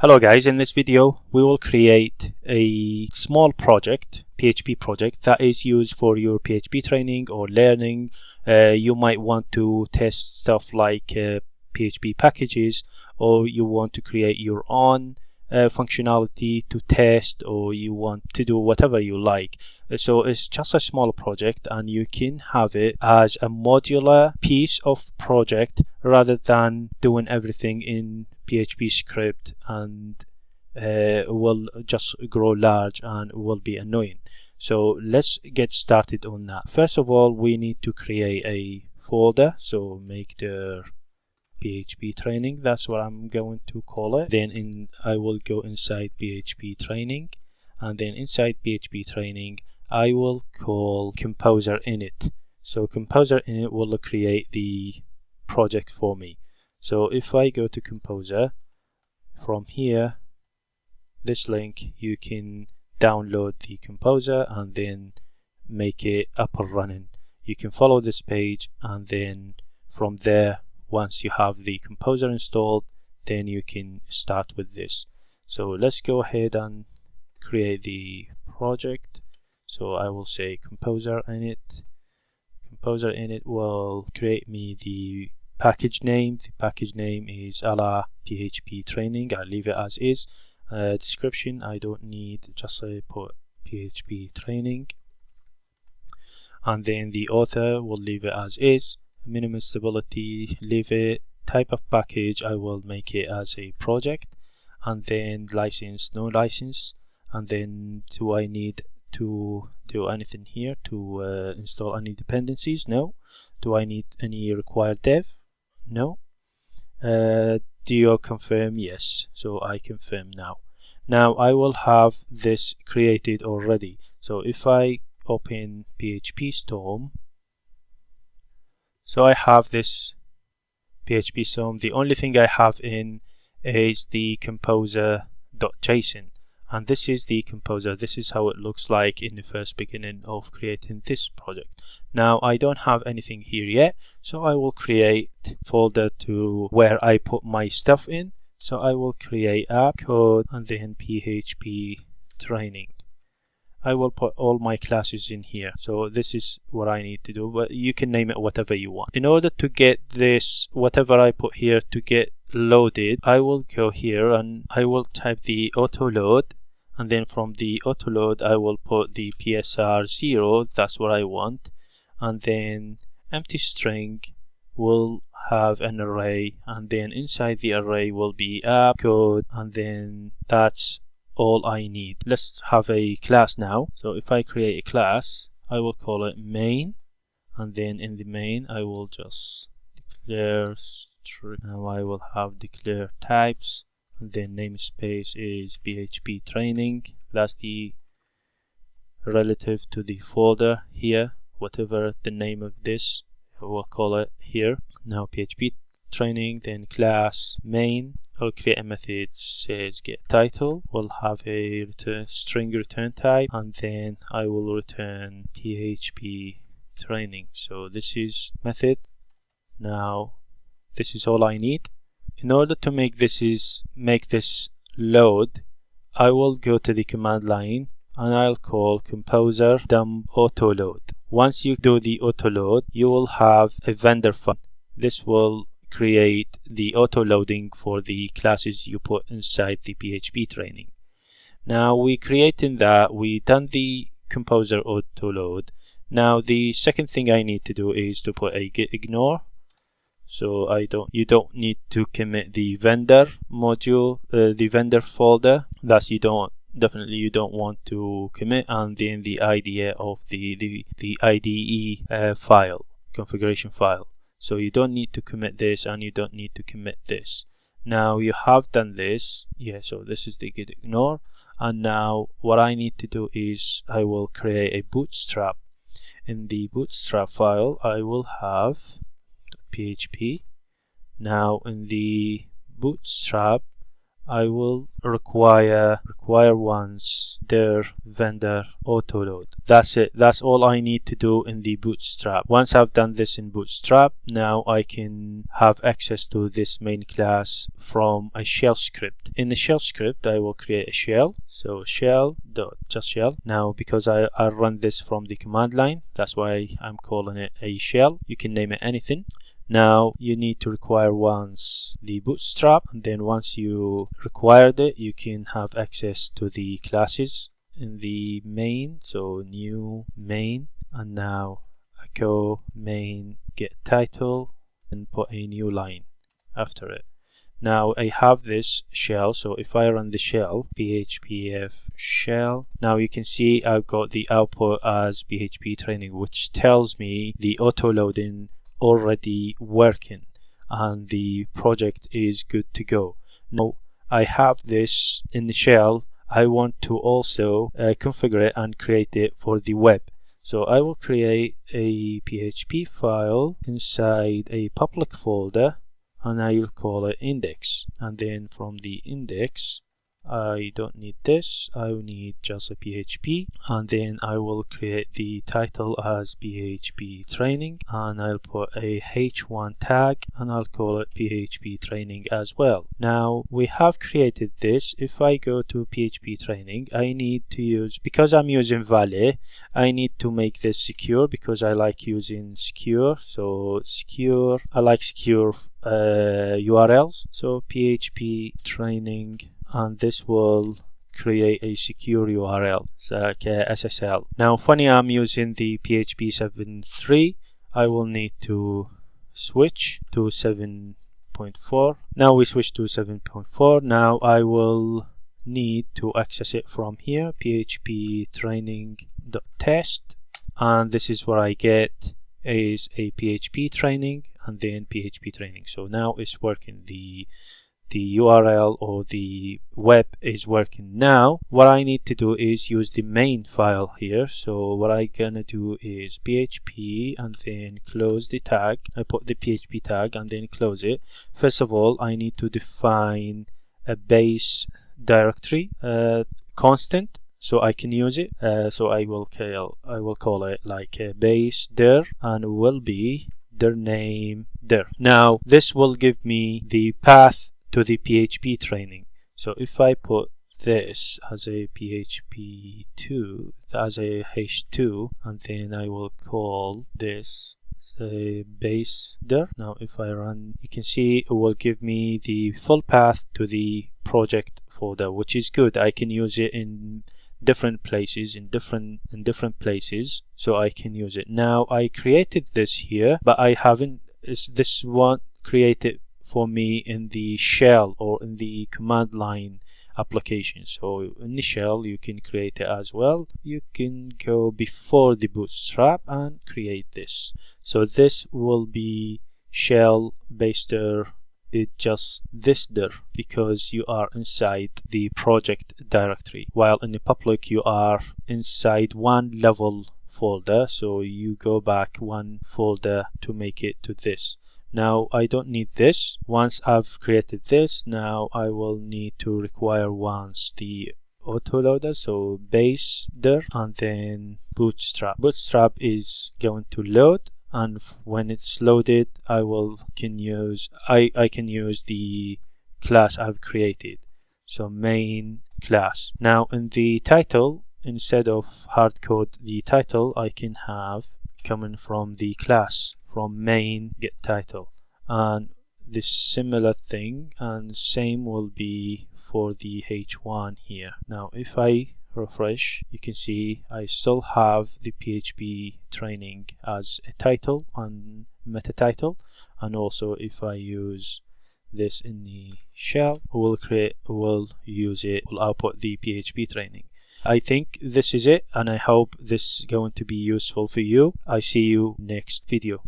Hello guys, in this video we will create a small project, PHP project that is used for your PHP training or learning. You might want to test stuff like PHP packages, or you want to create your own functionality to test, or you want to do whatever you like. So it's just a small project and you can have it as a modular piece of project rather than doing everything in PHP script, and it will just grow large and will be annoying. So let's get started on that. First of all, we need to create a folder, so make the PHP training, that's what I'm going to call it. Then I will go inside PHP training, and then inside PHP training I will call composer init. So composer init will create the project for me. So if I go to composer, from here, this link, you can download the composer and then make it up and running. You can follow this page, and then from there, once you have the composer installed, then you can start with this. So let's go ahead and create the project. So I will say composer init. Composer init will create me the package name. The package name is Alaa PHP training. I'll leave it as is. Description I don't need, just put PHP training. And then the author will leave it as is. Minimum stability, leave it. Type of package, I will make it as a project. And then license, no license. And then do I need to do anything here to install any dependencies? No. Do I need any required dev? No. Do you confirm? Yes. So I confirm now. Now I will have this created already. So if I open PHP Storm, so I have this PHP Storm. The only thing I have in is the composer.json, and this is the composer. This is how it looks like in the first beginning of creating this project. Now I don't have anything here yet, so I will create folder to where I put my stuff in. So I will create app code and then PHP training. I will put all my classes in here. So this is what I need to do, but you can name it whatever you want. In order to get this, whatever I put here to get loaded, I will go here and I will type the auto load, and then from the auto load I will put the PSR 0, that's what I want, and then empty string will have an array, and then inside the array will be app code, and then that's all I need. Let's have a class now. So if I create a class, I will call it main, and then in the main I will just declare string. Now I will have declare types, and then namespace is PHP training. That's the relative to the folder here, whatever the name of this, we'll call it here. Now PHP training, then class main. I'll create a method says get title. We'll have a string return type, and then I will return PHP training. So this is method. Now this is all I need. In order to make this load, I will go to the command line and I'll call composer dump auto load. Once you do the auto load, you will have a vendor file. This will create the auto loading for the classes you put inside the PHP training. Now we creating that, we done the composer auto load. Now the second thing I need to do is to put a git ignore. So you don't need to commit the vendor module, the vendor folder. That's definitely you don't want to commit, and then the IDE of the IDE file, configuration file. So you don't need to commit this, and you don't need to commit this. Now you have done this. Yeah, so this is the git ignore. And now what I need to do is I will create a bootstrap. In the bootstrap file I will have PHP. Now in the bootstrap I will require once their vendor autoload. That's it. That's all I need to do in the Bootstrap. Once I've done this in Bootstrap, now I can have access to this main class from a shell script. In the shell script, I will create a shell. So shell.just shell. Now because I run this from the command line, that's why I'm calling it a shell. You can name it anything. Now you need to require once the Bootstrap, and then once you required it, you can have access to the classes in the main. So new main, and now echo main get title and put a new line after it. Now I have this shell, so if I run the shell phpf shell, now you can see I've got the output as PHP training, which tells me the auto loading already working and the project is good to go. Now I have this in the shell. I want to also configure it and create it for the web. So I will create a PHP file inside a public folder, and I will call it index. And then from the index, I don't need this, I will need just a PHP, and then I will create the title as PHP training, and I'll put a h1 tag and I'll call it PHP training as well. Now we have created this. If I go to PHP training, I need to use, because I'm using Valley, I need to make this secure because I like using secure. So secure, I like secure URLs. So PHP training, and this will create a secure URL, so like SSL. Now funny, I'm using the PHP 7.3. I will need to switch to 7.4. Now we switch to 7.4. Now I will need to access it from here, php training.test, and this is where I get is a PHP training and then PHP training. So now it's working. The URL or the web is working. Now what I need to do is use the main file here. So what I'm gonna do is PHP and then close the tag. I put the PHP tag and then close it. First of all, I need to define a base directory constant so I can use it. So I will call it like a base dir, and will be their name dir. Now this will give me the path to the PHP training. So if I put this as a PHP2, as a h2, and then I will call this a base dir. Now if I run, you can see it will give me the full path to the project folder, which is good. I can use it in different places, in different places, so I can use it. Now I created this here, but I haven't, this one created for me in the shell or in the command line application. So in the shell you can create it as well. You can go before the Bootstrap and create this. So this will be shell based dir. It's just this dir because you are inside the project directory, while in the public you are inside one level folder, so you go back one folder to make it to this. Now I don't need this. Once I've created this, now I will need to require once the autoloader, so base dir and then Bootstrap. Bootstrap is going to load, and when it's loaded I can use the class I've created, so main class. Now in the title, instead of hardcode the title, I can have coming from the class, from main get title, and this similar thing and same will be for the h1 here. Now if I refresh, you can see I still have the PHP training as a title and meta title, and also if I use this in the shell, will output the PHP training. I think this is it, and I hope this is going to be useful for you. I see you next video.